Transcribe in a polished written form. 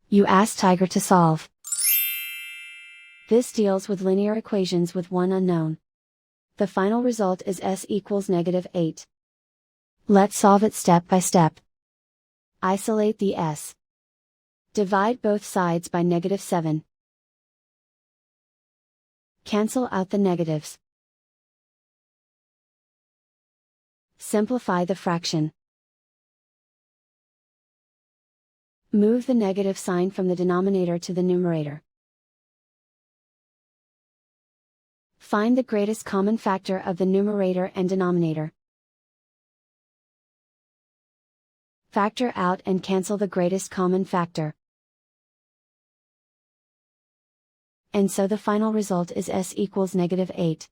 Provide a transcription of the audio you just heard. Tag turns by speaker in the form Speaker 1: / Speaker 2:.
Speaker 1: You ask Tiger to solve. This deals with linear equations with one unknown. The final result is s equals -8. Let's solve it step by step. Isolate the s. Divide both sides by -7. Cancel out the negatives. Simplify the fraction. Move the negative sign from the denominator to the numerator. Find the greatest common factor of the numerator and denominator. Factor out and cancel the greatest common factor. And so the final result is s equals -8.